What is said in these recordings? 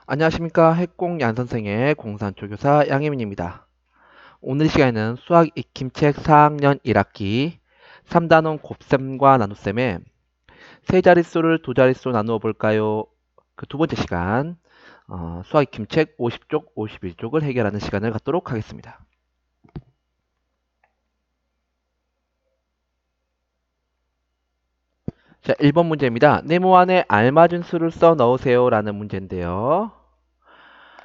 안녕하십니까. 핵공 양선생의 공산조교사 양혜민입니다. 오늘 시간에는 수학 익힘책 4학년 1학기 3단원 곱셈과 나눗셈에 세 자릿수를 두 자릿수로 나누어 볼까요? 그 두 번째 시간 수학 익힘책 50쪽, 51쪽을 해결하는 시간을 갖도록 하겠습니다. 자, 1번 문제입니다. 네모 안에 알맞은 수를 써 넣으세요 라는 문제인데요.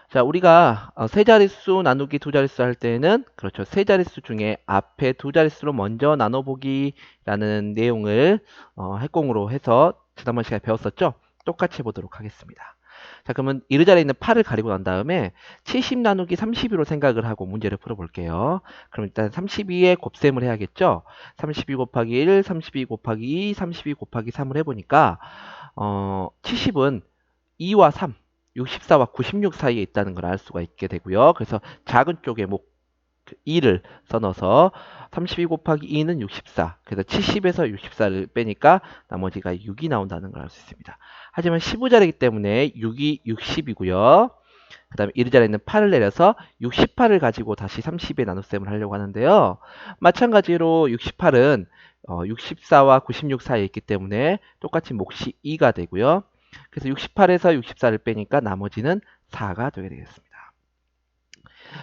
자, 우리가 세 자릿수 나누기 두 자릿수 할 때는 그렇죠. 세 자릿수 중에 앞에 두 자릿수로 먼저 나눠보기라는 내용을 핵공으로 해서 지난번 시간에 배웠었죠. 똑같이 해보도록 하겠습니다. 자, 그러면 이르 자리에 있는 8을 가리고 난 다음에 70 나누기 32로 생각을 하고 문제를 풀어볼게요. 그럼 일단 32에 곱셈을 해야겠죠. 32 곱하기 1, 32 곱하기 2, 32 곱하기 3을 해보니까 70은 2와 3, 64와 96 사이에 있다는 걸 알 수가 있게 되고요. 그래서 작은 쪽에 2를 써넣어서 32 곱하기 2는 64. 그래서 70에서 64를 빼니까 나머지가 6이 나온다는 걸 알 수 있습니다. 하지만 15자리이기 때문에 6이 60이고요. 그 다음에 이르 자리에 있는 8을 내려서 68을 가지고 다시 30의 나눗셈을 하려고 하는데요. 마찬가지로 68은 64와 96 사이에 있기 때문에 똑같이 몫이 2가 되고요. 그래서 68에서 64를 빼니까 나머지는 4가 되게 되겠습니다.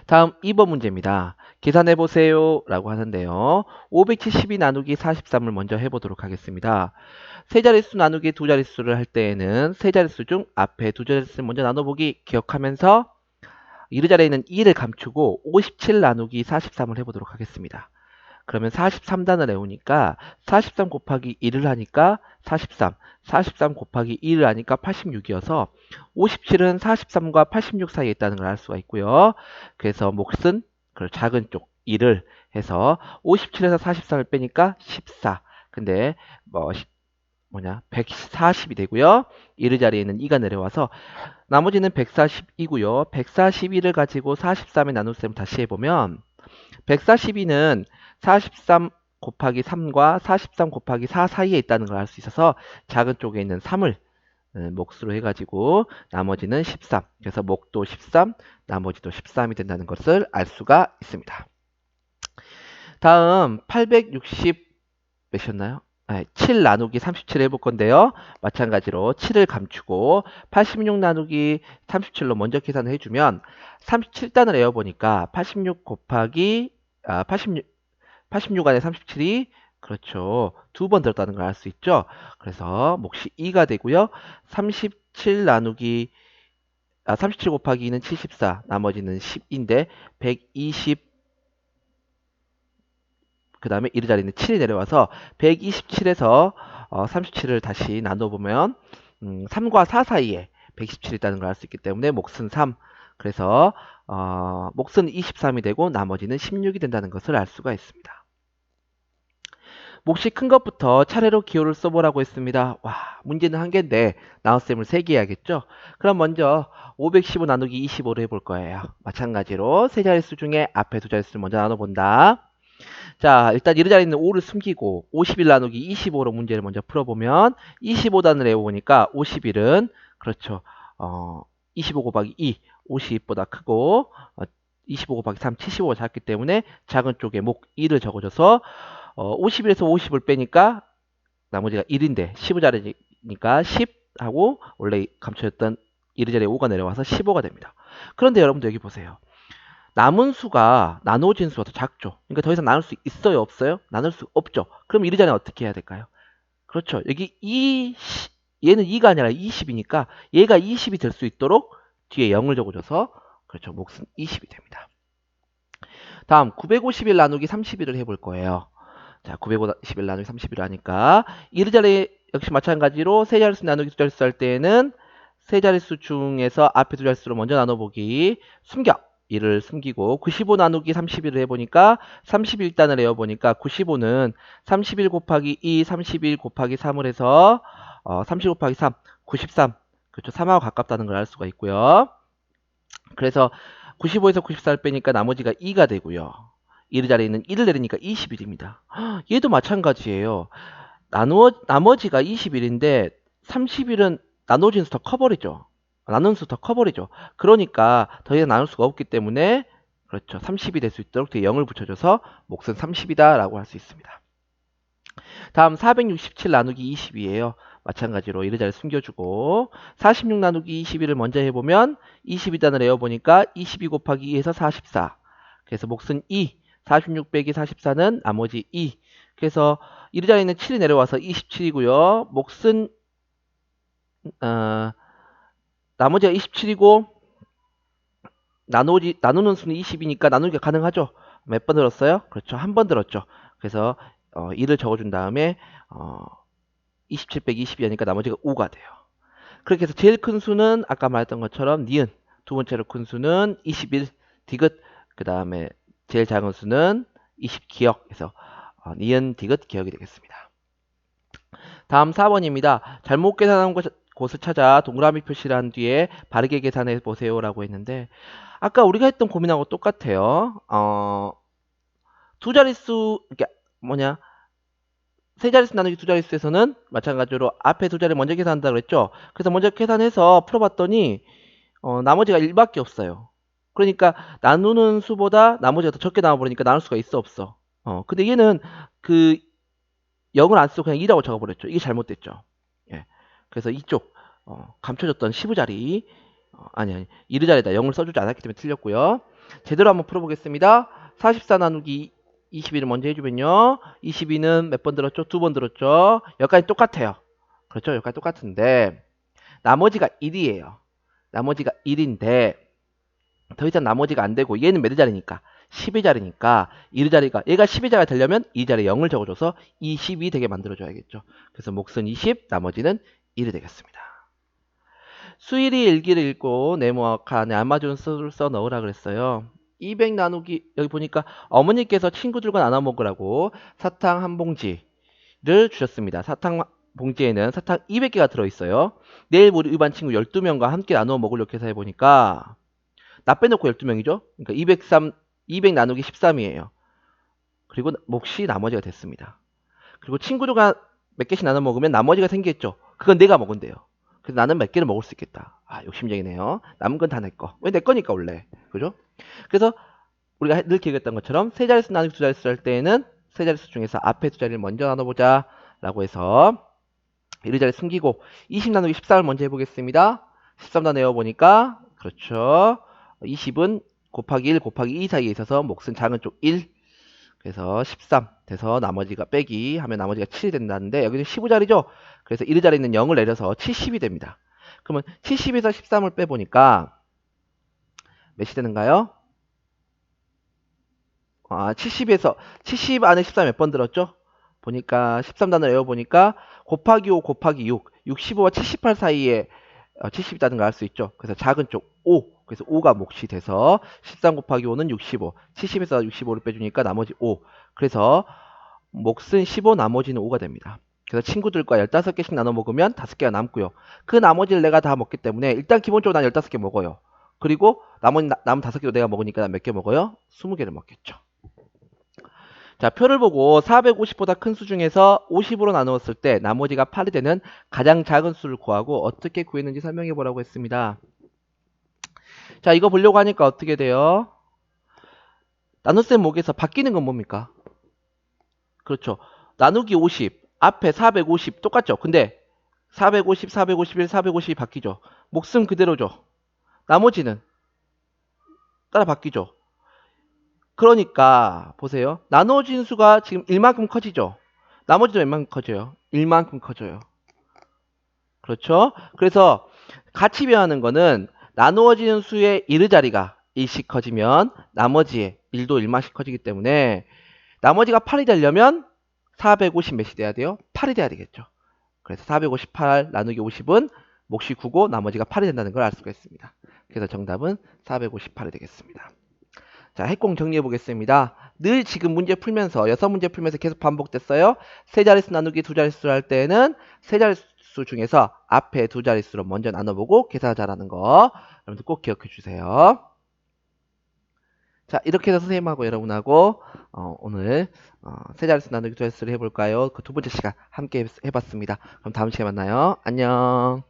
다음 2번 문제입니다. 계산해 보세요 라고 하는데요. 572 나누기 43을 먼저 해보도록 하겠습니다. 세 자릿수 나누기 두 자릿수를 할 때에는 세 자릿수 중 앞에 두 자릿수를 먼저 나눠보기 기억하면서 이르 자리에 있는 2를 감추고 57 나누기 43을 해보도록 하겠습니다. 그러면 43단을 외우니까 43 곱하기 1을 하니까 43, 43 곱하기 2를 하니까 86이어서 57은 43과 86 사이에 있다는 걸 알 수가 있고요. 그래서 몫은 그 작은 쪽 2를 해서 57에서 43을 빼니까 14. 근데 뭐 140이 되고요. 1의 자리에 있는 2가 내려와서 나머지는 140이고요. 141을 가지고 43의 나눗셈을 다시 해보면 142는 43 곱하기 3과 43 곱하기 4 사이에 있다는 걸 알 수 있어서 작은 쪽에 있는 3을 몫으로 해가지고 나머지는 13. 그래서 몫도 13, 나머지도 13이 된다는 것을 알 수가 있습니다. 다음 860 몇이었나요? 7 나누기 37 해볼 건데요. 마찬가지로 7을 감추고 86 나누기 37로 먼저 계산을 해주면 37단을 외워보니까 86 곱하기 86 안에 37이 그렇죠. 두 번 들었다는 걸 알 수 있죠. 그래서 몫이 2가 되고요. 37 나누기 37 곱하기 2는 74, 나머지는 10인데 120 그 다음에 이르 자리는 7이 내려와서 127에서 37을 다시 나눠보면 3과 4 사이에 117이 있다는 걸 알 수 있기 때문에 몫은 3. 그래서 몫은 23이 되고 나머지는 16이 된다는 것을 알 수가 있습니다. 몫이 큰 것부터 차례로 기호를 써보라고 했습니다. 와, 문제는 한 개인데 나눗셈을 3개 해야겠죠? 그럼 먼저 515 나누기 25를 해볼 거예요. 마찬가지로 세 자릿수 중에 앞에 두 자릿수를 먼저 나눠본다. 자, 일단 이르 자리에 있는 5를 숨기고 51 나누기 25로 문제를 먼저 풀어보면 25단을 외워보니까 51은 그렇죠. 25 곱하기 2, 50보다 크고 25 곱하기 3, 75가 작기 때문에 작은 쪽에 목 2를 적어줘서 51에서 50을 빼니까 나머지가 1인데 15자리니까 10하고 원래 감춰졌던 이르 자리에 5가 내려와서 15가 됩니다. 그런데 여러분들 여기 보세요. 남은 수가 나눠진 수가 더 작죠. 그러니까 더 이상 나눌 수 있어요? 없어요? 나눌 수 없죠. 그럼 이르 자리는 어떻게 해야 될까요? 그렇죠. 여기 얘는 2가 아니라 20이니까 얘가 20이 될 수 있도록 뒤에 0을 적어줘서 그렇죠. 몫은 20이 됩니다. 다음 951 나누기 31을 해볼 거예요. 자, 951 나누기 31을 하니까 이르 자리 역시 마찬가지로 세 자릿수 나누기 두 자릿수 할 때에는 세 자릿수 중에서 앞에 두 자릿수로 먼저 나눠보기 숨겨 1을 숨기고 95 나누기 31을 해보니까 31단을 외워보니까 95는 31 곱하기 2, 31 곱하기 3을 해서 30 곱하기 3, 93 그렇죠. 3하고 가깝다는 걸 알 수가 있고요. 그래서 95에서 94를 빼니까 나머지가 2가 되고요. 1의 자리에 있는 1을 내리니까 21입니다. 얘도 마찬가지예요. 나머지가 21인데 30일은 나눠진 수 더 커버리죠. 나누는 수 더 커버리죠. 그러니까 더 이상 나눌 수가 없기 때문에 그렇죠. 30이 될 수 있도록 뒤에 0을 붙여줘서 몫은 30이다 라고 할 수 있습니다. 다음 467 나누기 20이에요. 마찬가지로 이르자를 숨겨주고 46 나누기 21을 먼저 해보면 22단을 외워보니까 22 곱하기 2에서 44. 그래서 몫은 2. 46 빼기 44는 나머지 2. 그래서 이르자에 있는 7이 내려와서 27이고요. 몫은 나머지가 27이고 나누는 수는 20이니까 나누기가 가능하죠. 몇 번 들었어요? 그렇죠. 한 번 들었죠. 그래서 2를 적어준 다음에 27 빼기 20이 하니까 나머지가 5가 돼요. 그렇게 해서 제일 큰 수는 아까 말했던 것처럼 니은, 두 번째로 큰 수는 21 디귿, 그 다음에 제일 작은 수는 20 기억. 그래서 니은, 디귿, 기억이 되겠습니다. 다음 4번입니다. 잘못 계산한 곳을 찾아 동그라미 표시를 한 뒤에 바르게 계산해 보세요 라고 했는데 아까 우리가 했던 고민하고 똑같아요. 두 자릿수, 이게 뭐냐, 세 자릿수 나누기 두 자릿수에서는 마찬가지로 앞에 두 자리 먼저 계산한다고 그랬죠. 그래서 먼저 계산해서 풀어봤더니 나머지가 1밖에 없어요. 그러니까 나누는 수보다 나머지가 더 적게 나와버리니까 나눌 수가 있어 없어. 근데 얘는 그 0을 안 쓰고 그냥 2라고 적어버렸죠. 이게 잘못됐죠. 예. 그래서 이쪽 감춰졌던 15자리 아니 이르자리에다 0을 써주지 않았기 때문에 틀렸고요. 제대로 한번 풀어보겠습니다. 44 나누기 22를 먼저 해주면요. 22는 몇 번 들었죠? 두 번 들었죠. 여기까지 똑같아요. 그렇죠? 여기까지 똑같은데 나머지가 1이에요. 나머지가 1인데 더 이상 나머지가 안 되고 얘는 몇 자리니까 10의 자리니까 1의 자리가 얘가 10의 자리가 되려면 이 자리에 0을 적어줘서 20이 되게 만들어줘야겠죠. 그래서 몫은 20, 나머지는 1이 되겠습니다. 수일이 일기를 읽고 네모와 칸에 알맞은 수를 써 넣으라 그랬어요. 200 나누기 여기 보니까 어머니께서 친구들과 나눠 먹으라고 사탕 한 봉지를 주셨습니다. 사탕 봉지에는 사탕 200개가 들어있어요. 내일 우리 일반 친구 12명과 함께 나누어 먹으려고 해서 해보니까 나 빼놓고 12명이죠. 그러니까 200 나누기 13이에요. 그리고 몫이 나머지가 됐습니다. 그리고 친구들과 몇 개씩 나눠 먹으면 나머지가 생기겠죠. 그건 내가 먹은대요. 그래서 나는 몇 개를 먹을 수 있겠다. 욕심쟁이네요. 남은 건 다 내 거. 왜 내 거니까 원래. 그죠? 그래서 우리가 늘 기억했던 것처럼 세 자릿수 나누기 두 자릿수 할 때에는 세 자릿수 중에서 앞에 두 자리를 먼저 나눠보자 라고 해서 이를 자리 숨기고 20 나누기 13을 먼저 해보겠습니다. 13다 내어보니까 그렇죠. 20은 곱하기 1 곱하기 2 사이에 있어서 몫은 작은 쪽 1. 그래서 13 돼서 나머지가 빼기 하면 나머지가 7이 된다는데 여기는 15자리죠. 그래서 1의 자리에 있는 0을 내려서 70이 됩니다. 그러면 70에서 13을 빼보니까 몇이 되는가요? 70 안에 13 몇 번 들었죠? 보니까 13단을 외워보니까 곱하기 5 곱하기 6 65와 78 사이에 70이라는 걸 알 수 있죠. 그래서 작은 쪽 5 그래서 5가 몫이 돼서 13 곱하기 5는 65 70에서 65를 빼주니까 나머지 5 그래서 몫은 15 나머지는 5가 됩니다. 그래서 친구들과 15개씩 나눠 먹으면 5개가 남고요. 그 나머지를 내가 다 먹기 때문에 일단 기본적으로 난 15개 먹어요. 그리고 남은 5개도 내가 먹으니까 난 몇 개 먹어요? 20개를 먹겠죠. 자, 표를 보고 450보다 큰 수 중에서 50으로 나누었을 때 나머지가 8이 되는 가장 작은 수를 구하고 어떻게 구했는지 설명해 보라고 했습니다. 자, 이거 보려고 하니까 어떻게 돼요? 나눗셈 목에서 바뀌는 건 뭡니까? 그렇죠. 나누기 50, 앞에 450 똑같죠? 근데 450, 451, 450이 바뀌죠. 몫은 그대로죠. 나머지는 따라 바뀌죠. 그러니까 보세요. 나눠진 수가 지금 1만큼 커지죠. 나머지도 얼만큼 커져요? 1만큼 커져요. 그렇죠? 그래서 같이 변하는 거는 나누어지는 수의 1의 자리가 1씩 커지면 나머지의 1도 1만씩 커지기 때문에 나머지가 8이 되려면 450 몇이 돼야 돼요? 8이 돼야 되겠죠. 그래서 458 나누기 50은 몫이 9고 나머지가 8이 된다는 걸 알 수가 있습니다. 그래서 정답은 458이 되겠습니다. 자, 핵공 정리해 보겠습니다. 늘 지금 문제 풀면서 6문제 풀면서 계속 반복됐어요. 세 자릿수 나누기 두 자릿수 할 때는 세 자릿수 중에서 앞에 두 자릿수로 먼저 나눠보고 계산하자라는 거 여러분들 꼭 기억해 주세요. 자, 이렇게 해서 선생님하고 여러분하고 오늘 세 자릿수 나누기 두 자릿수를 해볼까요? 그 두 번째 시간 함께 해봤습니다. 그럼 다음 시간에 만나요. 안녕.